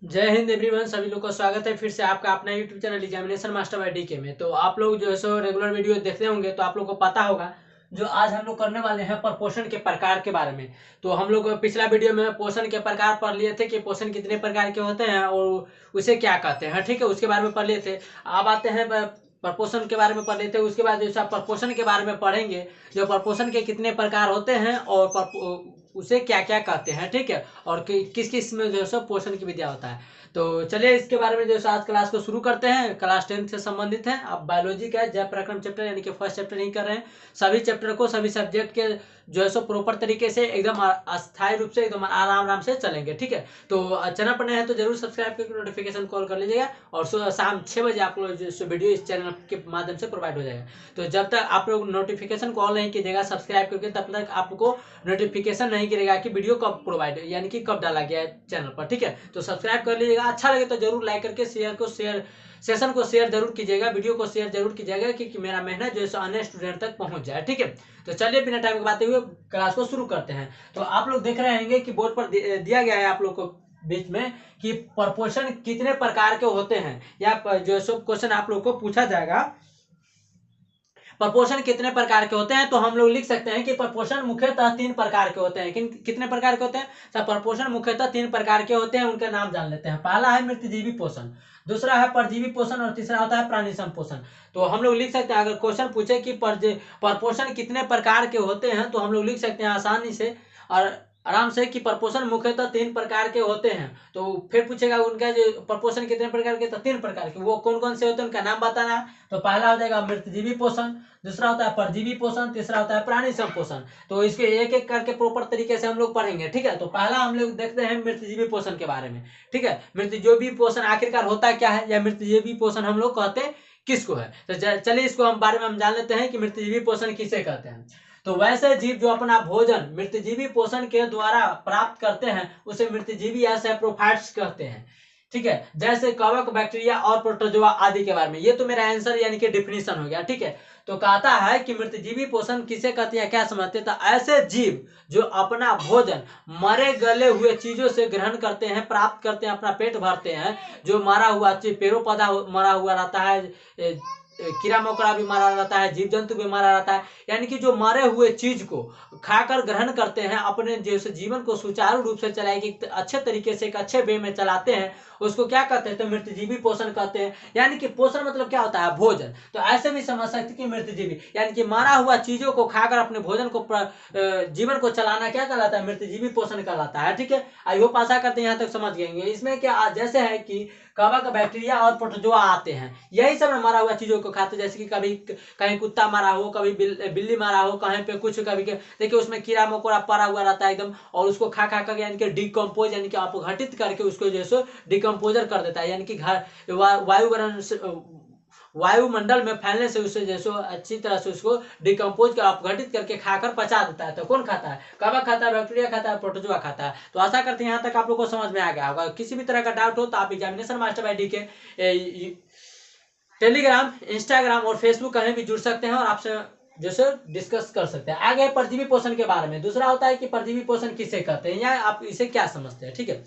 जय हिंद एवरीवन। सभी लोग का स्वागत है फिर से आपका अपना YouTube channel examination master by DK में। तो आप लोग जो है सो रेगुलर वीडियो देखते होंगे तो आप लोग को पता होगा जो आज हम लोग करने वाले हैं प्रपोषण के प्रकार के बारे में। तो हम लोग पिछला वीडियो में पोषण के प्रकार पढ़ लिए थे कि पोषण कितने प्रकार के होते हैं और उसे क्या कहते हैं, ठीक है, उसके बारे में पढ़ लिए थे। अब आते हैं प्रपोषण के बारे में पढ़ लेते हैं। उसके बाद जैसे आप प्रपोषण के बारे में पढ़ेंगे जो प्रपोषण के कितने प्रकार होते हैं और उसे क्या क्या कहते हैं, ठीक है, और किस किस में जो है सो पोषण की विद्या होता है। तो चलिए इसके बारे में जो है आज क्लास को शुरू करते हैं। क्लास 10 से संबंधित है। अब बायोलॉजी का जय पराक्रम चैप्टर यानी कि फर्स्ट चैप्टर नहीं कर रहे हैं। सभी चैप्टर को सभी सब्जेक्ट के जो है सो प्रॉपर तरीके से एकदम अस्थायी रूप से एकदम आराम से चलेंगे, ठीक है। तो चैनल पर नए हैं तो जरूर सब्सक्राइब करके नोटिफिकेशन कॉल कर लीजिएगा और शाम 6 बजे आप लोग जो वीडियो इस चैनल के माध्यम से प्रोवाइड हो जाएगा। तो जब तक आप लोग नोटिफिकेशन कॉल नहीं कीजिएगा सब्सक्राइब करके तब तक आपको नोटिफिकेशन नहीं गिरेगा कि वीडियो कब प्रोवाइड यानी कि कब डाला गया है चैनल पर, ठीक है। तो सब्सक्राइब कर लीजिएगा। अच्छा लगे तो जरूर लाइक करके सेशन को शेयर जरूर कीजिएगा, वीडियो को शेयर जरूर कीजिएगा कि मेरा मेहनत जो है अन्य स्टूडेंट तक पहुंच जाए, ठीक है। तो चलिए बिना टाइम गवाते हुए क्लास को शुरू करते हैं। तो आप लोग देख रहे होंगे कि बोर्ड पर दिया गया है आप लोग को बीच में कि प्रपोषण कितने प्रकार के होते हैं, या जो सब क्वेश्चन आप लोग को पूछा जाएगा प्रपोषण कितने प्रकार के होते हैं। तो हम लोग लिख सकते हैं कि प्रपोषण मुख्यतः 3 प्रकार के होते हैं। कितने प्रकार के होते हैं? सब प्रपोषण मुख्यतः 3 प्रकार के होते हैं। उनके नाम जान लेते हैं। पहला है मृतजीवी पोषण, दूसरा है परजीवी पोषण और तीसरा होता है प्राणी संपोषण। तो हम लोग लिख सकते हैं अगर क्वेश्चन पूछे कि प्रपोषण कितने प्रकार के होते हैं तो हम लोग लिख सकते हैं आसानी से और आराम से कि प्रपोषण मुख्यतः 3 प्रकार के होते हैं। तो फिर पूछेगा उनका जो प्रपोषण कितने प्रकार के, तो 3 प्रकार के। वो कौन कौन से होते हैं उनका नाम बताना है। तो पहला हो जाएगा मृतजीवी पोषण, दूसरा होता है परजीवी पोषण, तीसरा होता है प्राणी संपोषण। तो इसके एक एक करके प्रॉपर तरीके से हम लोग पढ़ेंगे, ठीक है। तो पहला हम लोग देखते हैं मृतजीवी पोषण के बारे में, ठीक है। मृतजीवी पोषण आखिरकार होता क्या है या मृतजीवी पोषण हम लोग कहते हैं किसको है। तो चलिए इसको हम बारे में हम जान लेते हैं कि मृतजीवी पोषण किसे कहते हैं। तो वैसे जीव जो अपना भोजन मृतजीवी पोषण के द्वारा प्राप्त करते हैं उसे मृतजीवी या सैप्रोफाइट्स कहते हैं, ठीक है। जैसे कवक, बैक्टीरिया और प्रोटोजोआ आदि के बारे में। ये तो मेरा आंसर यानी कि डिफिनीशन हो गया, ठीक है। तो कहता है कि मृतजीवी पोषण किसे कहते हैं, क्या समझते हैं? तो ऐसे जीव जो अपना भोजन मरे गले हुए चीजों से ग्रहण करते हैं, प्राप्त करते हैं, अपना पेट भरते हैं। जो मरा हुआ पेड़ों पौधा मरा हुआ रहता है, कीड़ा मकोड़ा भी मारा रहता है, जीव जंतु भी मारा रहता है, यानी कि जो मरे हुए चीज को खाकर ग्रहण करते हैं, अपने जैसे जीवन को सुचारू रूप से चलाए कि अच्छे तरीके से एक अच्छे वे में चलाते हैं, उसको क्या कहते हैं? तो मृतजीवी पोषण कहते हैं। यानी कि पोषण मतलब क्या होता है? भोजन। तो ऐसे भी समझ सकते कि मृतजीवी यानी कि मारा हुआ चीजों को खाकर अपने भोजन को जीवन को चलाना क्या कहलाता है? मृतजीवी पोषण कहलाता है, ठीक है। आई होप आशा करते हैं यहाँ तक समझ गएंगे। इसमें क्या जैसे है कि कवक, बैक्टीरिया और प्रोटोजोआ आते हैं, यही सब मरा हुआ चीजों को खाते हैं। जैसे कि कभी कहीं कुत्ता मारा हो, कभी बिल्ली मारा हो, कहीं पे कुछ, कभी देखिए उसमें कीड़ा मकोड़ा पड़ा हुआ रहता है एकदम, और उसको खा खा कर यानी कि डिकम्पोज यानी कि अपघटित करके उसको जैसे डिकम्पोजर कर देता है, यानी कि वायुमंडल में फैलने से उसे जैसे अच्छी तरह से उसको डिकम्पोज कर अपघटित करके खाकर पचा देता है। तो कौन खाता है? कवक खाता है, बैक्टीरिया खाता है, प्रोटोजोआ खाता है। तो आशा करते हैं यहाँ तक आप लोग को समझ में आ गया होगा। किसी भी तरह का डाउट हो तो आप एग्जामिनेशन मास्टर बाय डी के टेलीग्राम, इंस्टाग्राम और फेसबुक कहीं भी जुड़ सकते हैं और आपसे जैसे डिस्कस कर सकते हैं। आगे परजीवी पोषण के बारे में। दूसरा होता है कि परजीवी पोषण किसे कहते हैं या आप इसे क्या समझते हैं, ठीक है।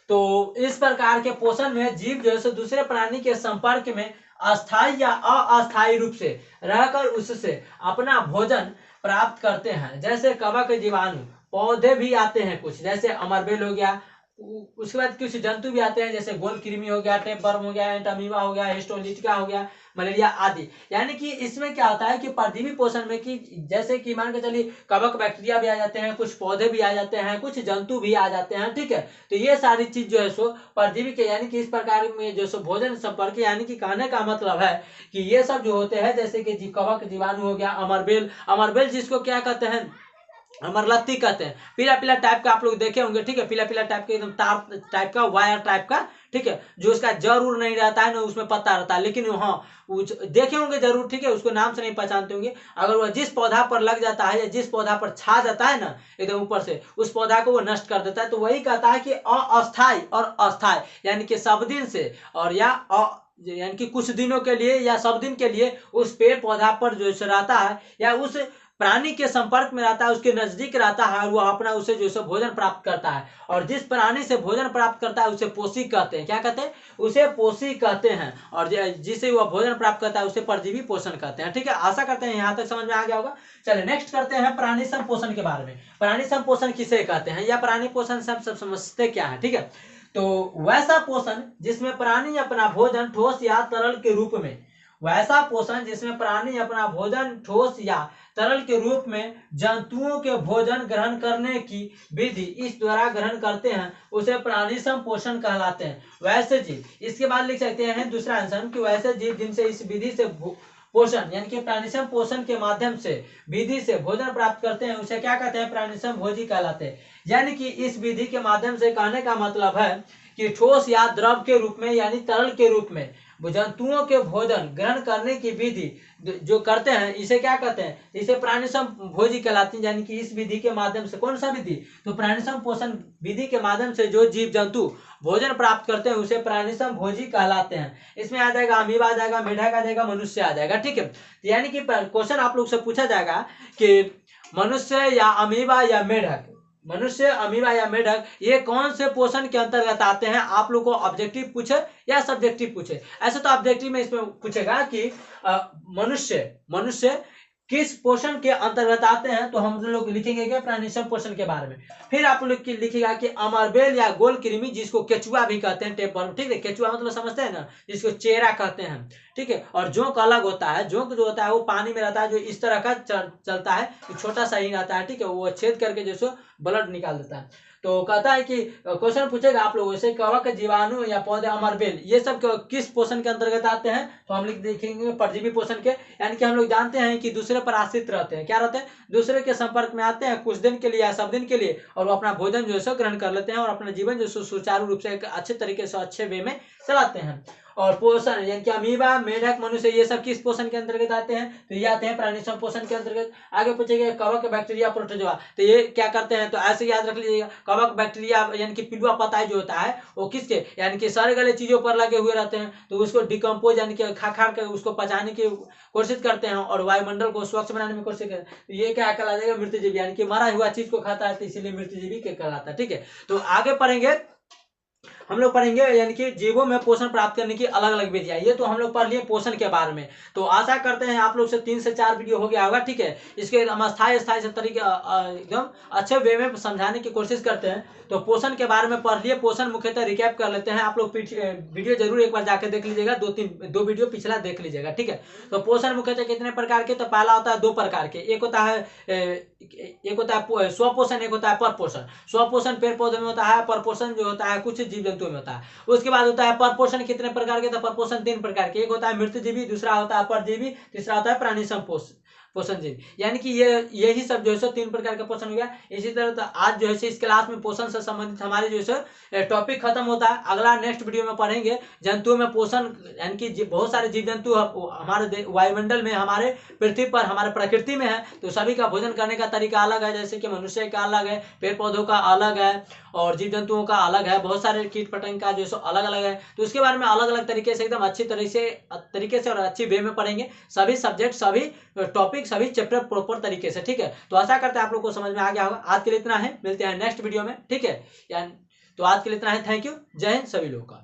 तो इस प्रकार के पोषण में जीव जो है दूसरे प्राणी के संपर्क में अस्थायी या अस्थायी रूप से रहकर उससे अपना भोजन प्राप्त करते हैं। जैसे कवक, जीवाणु, पौधे भी आते हैं कुछ, जैसे अमरबेल हो गया। उसके बाद कुछ जंतु भी आते हैं जैसे गोल कृमि हो गया, टेपवर्म हो गया, एंटामीबा हो गया, हिस्टोलिटिका हो गया, मलेरिया आदि। यानी कि इसमें क्या होता है कि परजीवी पोषण में कि जैसे कि मान के चलिए कवक, बैक्टीरिया भी आ जाते हैं, कुछ पौधे भी आ जाते हैं, कुछ जंतु भी आ जाते हैं, ठीक है। तो ये सारी चीज जो है सो परजीवी के यानी कि इस प्रकार में जो सो भोजन संपर्क, यानी कि कहने का मतलब है कि ये सब जो होते हैं जैसे कि कवक, जीवाणु हो गया, अमरबेल, अमरबेल जिसको क्या कहते हैं? अमरलत्ती कहते हैं। पीला पीला टाइप का आप लोग देखे होंगे, ठीक है। पीला पीला टाइप का एकदम तार टाइप का, वायर टाइप का, ठीक है। जो उसका जड़ उड़ नहीं रहता है ना, उसमें पत्ता रहता है, लेकिन हाँ देखे होंगे जरूर, ठीक है। उसको नाम से नहीं पहचानते होंगे। अगर वह जिस पौधा पर लग जाता है या जिस पौधा पर छा जाता है ना एकदम ऊपर से, उस पौधा को वो नष्ट कर देता है। तो वही कहता है कि अस्थायी और अस्थायी, यानी कि सब दिन से और यानी कि कुछ दिनों के लिए या सब दिन के लिए उस पेड़ पौधा पर जो रहता है या उस प्राणी के संपर्क में रहता है, उसके नजदीक रहता है और वो अपना उसे जो है भोजन प्राप्त करता है। और जिस प्राणी से भोजन प्राप्त करता है उसे पोषी कहते हैं। क्या कहते हैं? उसे पोषी कहते हैं। और जिसे वह भोजन प्राप्त करता है उसे परजीवी पोषण कहते हैं। ठीक है, आशा करते हैं यहाँ तक समझ में आ गया होगा। चलिए नेक्स्ट करते हैं प्राणी संपोषण के बारे में। प्राणी संपोषण किसे कहते हैं या प्राणी पोषण से हम सब समझते क्या है? ठीक है, तो वैसा पोषण जिसमें प्राणी अपना भोजन ठोस या तरल के रूप में, वैसा पोषण जिसमें प्राणी अपना भोजन ठोस या तरल के रूप में जंतुओं के भोजन ग्रहण करने की विधि इस द्वारा ग्रहण करते हैं उसे प्राणी संपोषण कहलाते हैं। वैसे जीव, इसके बाद लिख सकते हैं दूसरा आंसर कि वैसे जीव जिनसे इस विधि से पोषण यानी कि प्राणिसम पोषण के माध्यम से विधि से भोजन प्राप्त करते हैं उसे क्या कहते हैं? प्राणिसम भोजी कहलाते हैं। यानी कि इस विधि के माध्यम से कहने का मतलब है कि ठोस या द्रव के रूप में यानी तरल के रूप में जंतुओं के भोजन ग्रहण करने की विधि जो करते हैं इसे क्या कहते हैं? इसे प्राणिसम भोजी कहलाती है। यानी कि इस विधि के माध्यम से, कौन सा विधि? तो प्राणिसम पोषण विधि के माध्यम से जो जीव जंतु भोजन प्राप्त करते हैं उसे प्राणिसम भोजी कहलाते हैं। इसमें आ जाएगा अमीबा, आ जाएगा मेढक, आ जाएगा मनुष्य, आ जाएगा। ठीक है, यानी कि क्वेश्चन आप लोग से पूछा जाएगा कि मनुष्य या अमीबा या मेढक, मनुष्य, अमीबा या मेढक ये कौन से पोषण के अंतर्गत आते हैं? आप लोग को ऑब्जेक्टिव पूछे या सब्जेक्टिव पूछे? ऐसे तो ऑब्जेक्टिव में इसमें पूछेगा कि मनुष्य किस पोषण के अंतर्गत आते हैं, तो हम लोग लिखेंगे क्या? प्राणिसम पोषण के बारे में। फिर आप लोग की लिखेगा कि अमरबेल या गोल कृमि जिसको केचुआ भी कहते हैं, टेपवर्म। ठीक है, केचुआ मतलब समझते हैं ना, जिसको चेरा कहते हैं। ठीक है, और जोंक अलग होता है। जोंक जो होता है वो पानी में रहता है, जो इस तरह का चलता है, छोटा सा ही रहता है। ठीक है, वो छेद करके जैसे ब्लड निकाल देता है। तो कहता है कि क्वेश्चन पूछेगा आप लोगों से, कवक, जीवाणु या पौधे, अमरबेल ये सब किस पोषण के अंतर्गत आते हैं? तो हम लिख देखेंगे परजीवी पोषण के। यानी कि हम लोग जानते हैं कि दूसरे पर आश्रित रहते हैं। क्या रहते हैं? दूसरे के संपर्क में आते हैं कुछ दिन के लिए या सब दिन के लिए, और वो अपना भोजन जो है ग्रहण कर लेते हैं और अपना जीवन जो सुचारू रूप से एक अच्छे तरीके से अच्छे वे में चलाते हैं। और पोषण यानी कि अमीबा, मेढक, मनुष्य ये सब किस पोषण के अंतर्गत आते हैं? तो ये आते हैं प्राणिसम पोषण के अंतर्गत। आगे पूछेगा कवक, बैक्टीरिया, प्रोटोजोआ, तो ये क्या करते हैं? तो ऐसे याद रख लीजिएगा, कवक, बैक्टीरिया यानी कि पिलुआ पताई जो होता है वो किसके यानी कि सड़े गले चीजों पर लगे हुए रहते हैं, तो उसको डिकम्पोज यानी कि खा खा कर उसको पचाने की कोशिश करते हैं और वायुमंडल को स्वच्छ बनाने में कोशिश करते हैं। तो ये क्या कहलाएगा? मृतजीवी, यानी कि मरा हुआ चीज को खाता है, तो इसीलिए मृतजीवी कहलाता है। ठीक है, तो आगे पढ़ेंगे, हम लोग पढ़ेंगे यानी कि जीवों में पोषण प्राप्त करने की अलग अलग विधियां। ये तो हम लोग पढ़ लिए पोषण के बारे में। तो आशा करते हैं आप लोग से 3 से 4 वीडियो हो गया होगा। ठीक है, इसके हम स्थायी से तरीके एकदम अच्छे वे में समझाने की कोशिश करते हैं। तो पोषण के बारे में पढ़ लिए, पोषण मुख्यतः रिकैप कर लेते हैं। आप लोग वीडियो जरूर एक बार जाकर देख लीजिएगा, 2 वीडियो पिछला देख लीजिएगा। ठीक है, तो पोषण मुख्यतः कितने प्रकार के? तो पहला होता है 2 प्रकार के, एक होता है स्वपोषण, एक होता है परपोषण। स्वपोषण पेड़ पौधे में होता है, परपोषण जो होता है कुछ जीव जंतुओं में होता है। उसके बाद होता है परपोषण कितने प्रकार के? तो परपोषण 3 प्रकार के, एक होता है मृतजीवी, दूसरा होता है परजीवी, तीसरा होता है प्राणिसम पोषण जीव। यानी कि यही सब जो है 3 प्रकार का पोषण हो गया। इसी तरह तो आज जो है इस क्लास में पोषण से संबंधित हमारे जो है टॉपिक खत्म होता है। अगला नेक्स्ट वीडियो में पढ़ेंगे जंतुओं में पोषण, यानी कि बहुत सारे जीव जंतु हमारे वायुमंडल में, हमारे पृथ्वी पर, हमारे प्रकृति में है, तो सभी का भोजन करने का तरीका अलग है। जैसे कि मनुष्य का अलग है, पेड़ पौधों का अलग है और जीव जंतुओं का अलग है, बहुत सारे कीट पतंग का जो अलग अलग है। तो उसके बारे में अलग अलग तरीके से एकदम अच्छी तरीके से और अच्छी वे में पढ़ेंगे, सभी सब्जेक्ट, सभी टॉपिक, सभी चैप्टर प्रॉपर तरीके से। ठीक है, तो आशा करते हैं आप लोग को समझ में आ गया होगा। आज के लिए इतना है, मिलते हैं नेक्स्ट वीडियो में। ठीक है, तो आज के लिए इतना है। थैंक यू, जय हिंद सभी लोगों का।